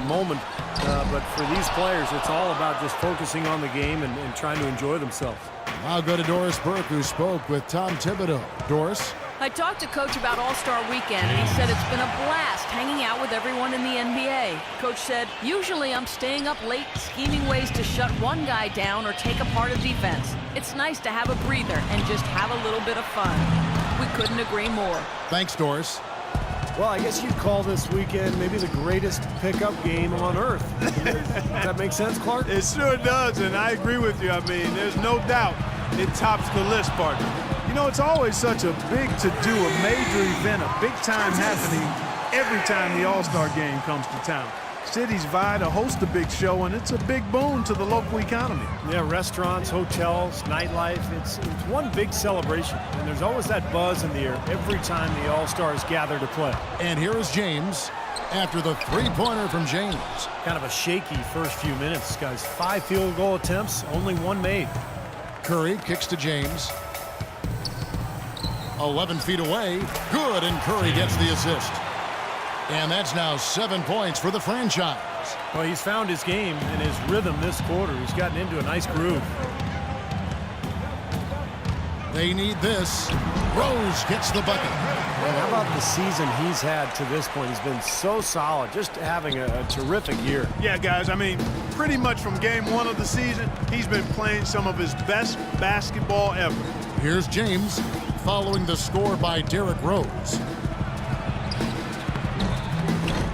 moment. But for these players, it's all about just focusing on the game and trying to enjoy themselves. I'll go to Doris Burke, who spoke with Tom Thibodeau. Doris? I talked to Coach about All-Star Weekend, and he said it's been a blast hanging out with everyone in the NBA. Coach said, usually I'm staying up late scheming ways to shut one guy down or take apart a defense. It's nice to have a breather and just have a little bit of fun. We couldn't agree more. Thanks, Doris. Well, I guess you'd call this weekend maybe the greatest pickup game on earth. Does that make sense, Clark? It sure does, and I agree with you. I mean, there's no doubt it tops the list, partner. You know, it's always such a big to-do, a major event, a big-time happening every time the All-Star game comes to town. Cities vie to host a big show, and it's a big boon to the local economy. Yeah, restaurants, hotels, nightlife, it's one big celebration. And there's always that buzz in the air every time the All-Stars gather to play. And here is James after the three-pointer from James. Kind of a shaky first few minutes, guys. 5 field goal attempts, only 1 made. Curry kicks to James. 11 feet away. Good, and Curry gets the assist. And that's now 7 points for the franchise. Well, he's found his game and his rhythm this quarter. He's gotten into a nice groove. They need this. Rose gets the bucket. And how about the season he's had to this point? He's been so solid, just having a terrific year. Yeah, guys, I mean, pretty much from game 1 of the season, he's been playing some of his best basketball ever. Here's James following the score by Derrick Rose.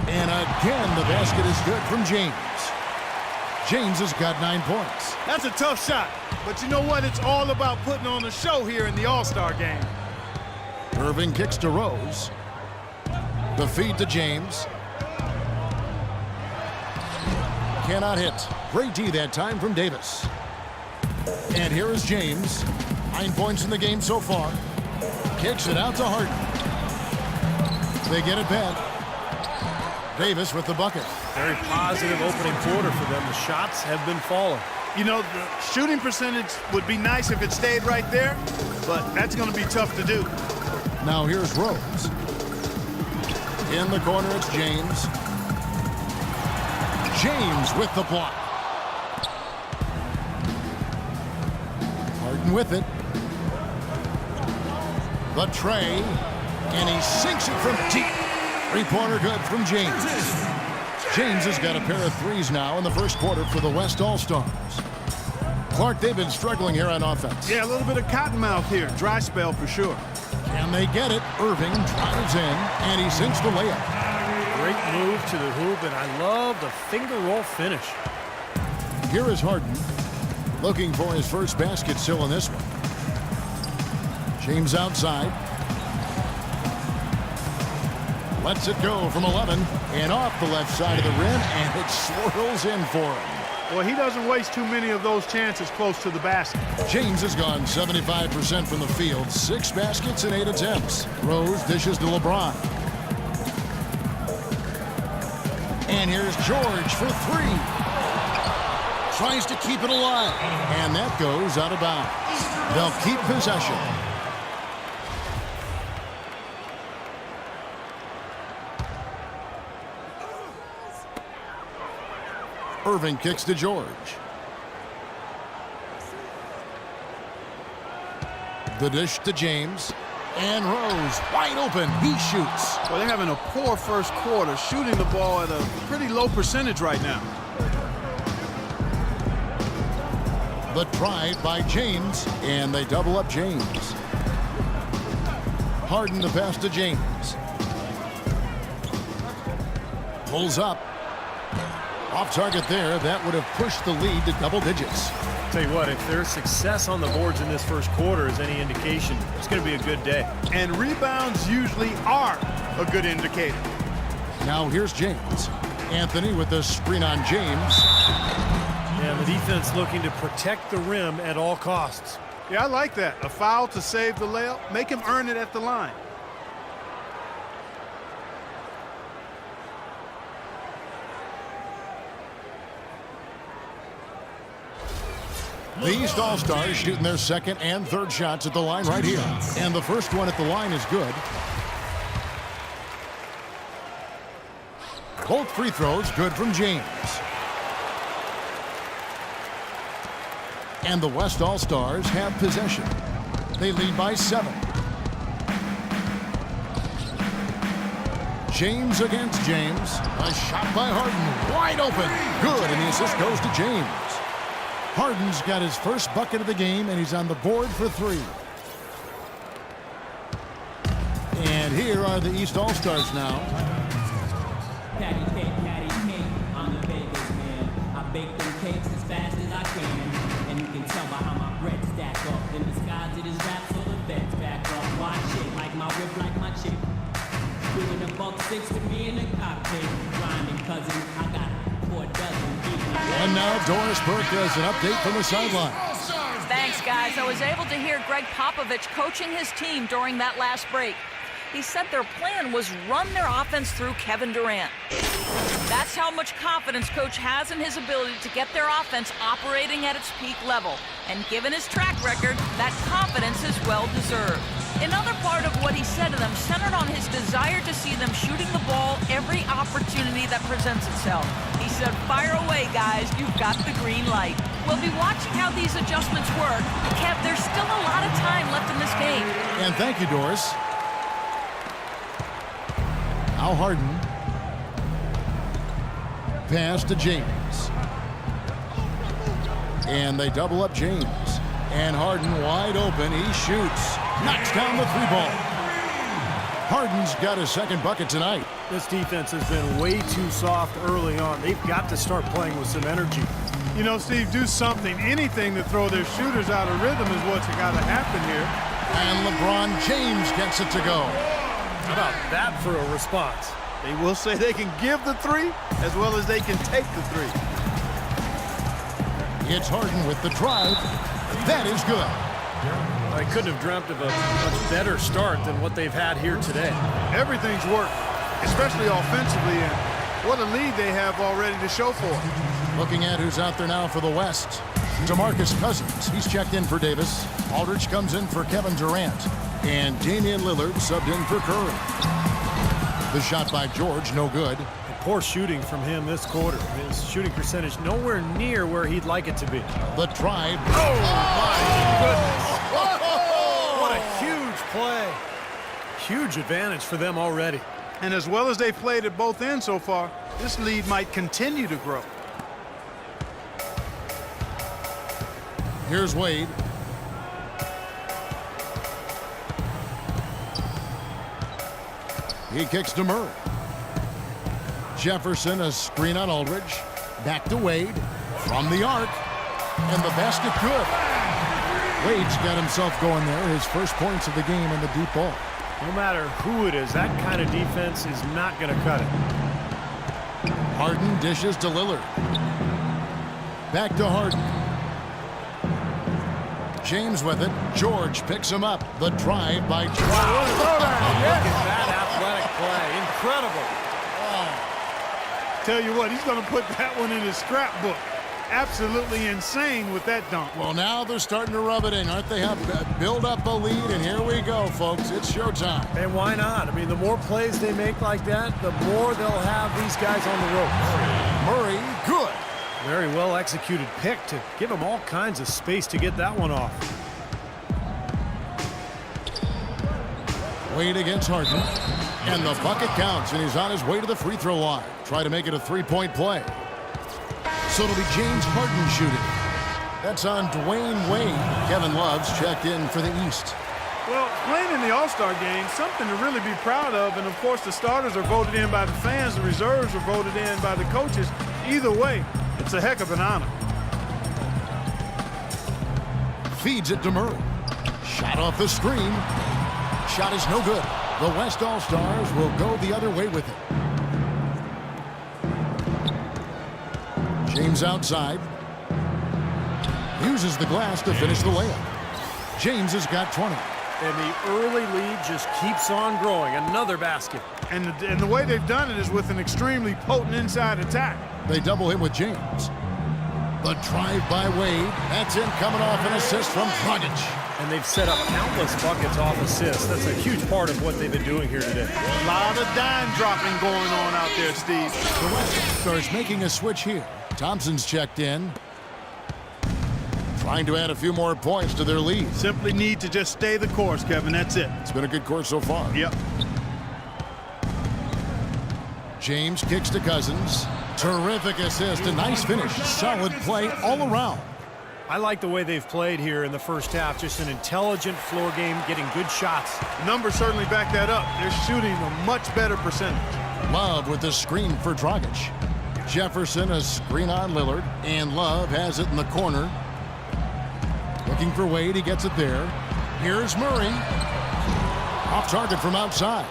And again, the basket is good from James. James has got 9 points. That's a tough shot, but you know what? It's all about putting on a show here in the All-Star game. Irving kicks to Rose. The feed to James. Cannot hit. Great D that time from Davis. And here is James. 9 points in the game so far. Kicks it out to Harden. They get it back. Davis with the bucket. Very positive opening quarter for them. The shots have been falling. You know, the shooting percentage would be nice if it stayed right there, but that's going to be tough to do. Now here's Rose. In the corner, it's James. James with the block. Harden with it. The tray, and he sinks it from deep. Three-pointer good from James. James has got a pair of threes now in the first quarter for the West All-Stars. Clark, they've been struggling here on offense. Yeah, a little bit of cottonmouth here. Dry spell for sure. Can they get it? Irving drives in, and he sinks the layup. Great move to the hoop, and I love the finger roll finish. Here is Harden looking for his first basket still in this one. James outside. Lets it go from 11 and off the left side of the rim, and it swirls in for him. Well, he doesn't waste too many of those chances close to the basket. James has gone 75% from the field, 6 baskets and 8 attempts. Rose dishes to LeBron. And here's George for 3. Tries to keep it alive, and that goes out of bounds. They'll keep possession. Irving kicks to George. The dish to James. And Rose, wide open. He shoots. Well, they're having a poor first quarter, shooting the ball at a pretty low percentage right now. The try by James, and they double up James. Harden the pass to James. Pulls up. Off target there. That would have pushed the lead to double digits. Tell you what, if their success on the boards in this first quarter is any indication, it's going to be a good day. And rebounds usually are a good indicator. Now here's James. Anthony with the screen on James. And the defense looking to protect the rim at all costs. Yeah, I like that. A foul to save the layup. Make him earn it at the line. The East All-Stars shooting their second and third shots at the line right here. And the first one at the line is good. Both free throws good from James. And the West All-Stars have possession. They lead by 7. James against James. A shot by Harden. Wide open. Good, and the assist goes to James. Harden's got his first bucket of the game, and he's on the board for 3. And here are the East All-Stars now. Patty cake, I'm the baker's man. I bake them cakes as fast as I can. And you can tell by how my bread stack up. In disguise it is rap, so the feds back up. Watch it, like my whip, like my chick. Doing a $1.6 to me in the cockpit. Grinding cousin, I got 4 dozen. And now Doris Burke has an update from the sideline. Thanks, guys. I was able to hear Greg Popovich coaching his team during that last break. He said their plan was run their offense through Kevin Durant. That's how much confidence Coach has in his ability to get their offense operating at its peak level. And given his track record, that confidence is well-deserved. Another part of what he said to them centered on his desire to see them shooting the ball every opportunity that presents itself. He said, "Fire away, guys. You've got the green light." We'll be watching how these adjustments work. Kev, there's still a lot of time left in this game. And thank you, Doris. Now Harden. Pass to James. And they double up James. And Harden wide open. He shoots. Knocks down the 3-ball. Harden's got his second bucket tonight. This defense has been way too soft early on. They've got to start playing with some energy. You know, Steve, do something, anything to throw their shooters out of rhythm is what's got to happen here. And LeBron James gets it to go. How about that for a response? They will say they can give the 3 as well as they can take the 3. It's Harden with the drive. That is good. I couldn't have dreamt of a much better start than what they've had here today. Everything's worked, especially offensively, and what a lead they have already to show for it. Looking at who's out there now for the West. DeMarcus Cousins, he's checked in for Davis. Aldridge comes in for Kevin Durant. And Damian Lillard subbed in for Curry. The shot by George, no good. Poor shooting from him this quarter. His shooting percentage nowhere near where he'd like it to be. The drive. Oh, my goodness. What a huge play. Huge advantage for them already. And as well as they've played at both ends so far, this lead might continue to grow. Here's Wade. He kicks to Murray. Jefferson, a screen on Aldridge. Back to Wade. From the arc. And the basket good. Wade's got himself going there. His first points of the game in the deep ball. No matter who it is, that kind of defense is not going to cut it. Harden dishes to Lillard. Back to Harden. James with it. George picks him up. The drive by George. Look at that athletic play. Incredible. Tell you what, he's going to put that one in his scrapbook. Absolutely insane with that dunk. Well, now they're starting to rub it in, aren't they? Have build up a lead, and here we go, folks. It's showtime. And why not? I mean, the more plays they make like that, the more they'll have these guys on the ropes. Murray, good. Very well executed pick to give him all kinds of space to get that one off. Wade against Harden. And the bucket counts, and he's on his way to the free throw line. Try to make it a 3-point play. So it'll be James Harden shooting. That's on Dwayne Wade. Kevin Love's checked in for the East. Well, playing in the All-Star game, something to really be proud of. And, of course, the starters are voted in by the fans. The reserves are voted in by the coaches. Either way, it's a heck of an honor. Feeds it to Murray. Shot off the screen. Shot is no good. The West All-Stars will go the other way with it. James outside. Uses the glass to finish the layup. James has got 20. And the early lead just keeps on growing. Another basket. And the way they've done it is with an extremely potent inside attack. They double him with James. The drive by Wade. That's in, coming off an assist from Dragic. And they've set up countless buckets off assists. That's a huge part of what they've been doing here today. A lot of dime dropping going on out there, Steve. The West starts making a switch here. Thompson's checked in. Trying to add a few more points to their lead. Simply need to just stay the course, Kevin. That's it. It's been a good course so far. Yep. James kicks to Cousins. Terrific assist. A nice finish. Solid play all around. I like the way they've played here in the first half. Just an intelligent floor game, getting good shots. The numbers certainly back that up. They're shooting a much better percentage. Love with the screen for Dragic. Jefferson a screen on Lillard. And Love has it in the corner. Looking for Wade. He gets it there. Here's Murray. Off target from outside.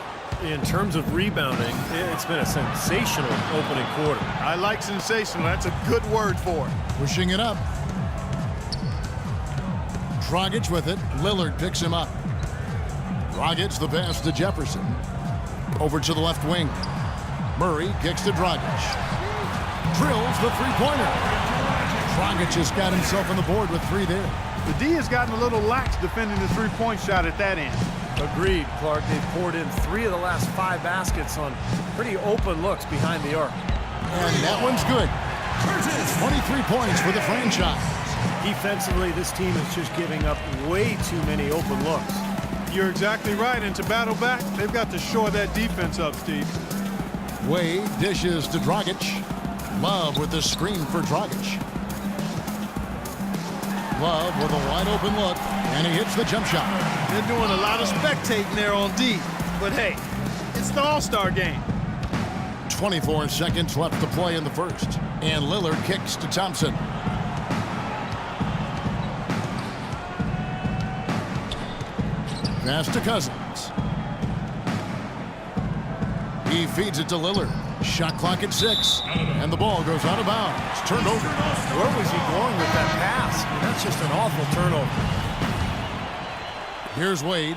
In terms of rebounding, it's been a sensational opening quarter. I like sensational. That's a good word for it. Pushing it up. Dragic with it. Lillard picks him up. Dragic the pass to Jefferson. Over to the left wing. Murray kicks to Dragic. Drills the three-pointer. Dragic has got himself on the board with 3 there. The D has gotten a little lax defending the three-point shot at that end. Agreed, Clark. They've poured in 3 of the last 5 baskets on pretty open looks behind the arc. And that one's good. 23 points for the franchise. Defensively, this team is just giving up way too many open looks. You're exactly right. And to battle back, they've got to shore that defense up, Steve. Wade dishes to Dragic. Love with the screen for Dragic. Love with a wide open look, and he hits the jump shot. They're doing a lot of spectating there on D. But hey, it's the All-Star game. 24 seconds left to play in the first. And Lillard kicks to Thompson. Pass to Cousins. He feeds it to Lillard. Shot clock at 6. And the ball goes out of bounds. Turned over. Where was he going with that pass? I mean, that's just an awful turnover. Here's Wade.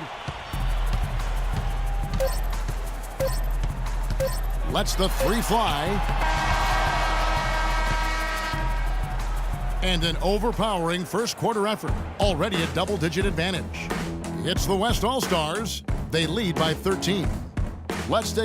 Lets the 3 fly. And an overpowering first quarter effort. Already a double-digit advantage. It's the West All-Stars. They lead by 13. Let's take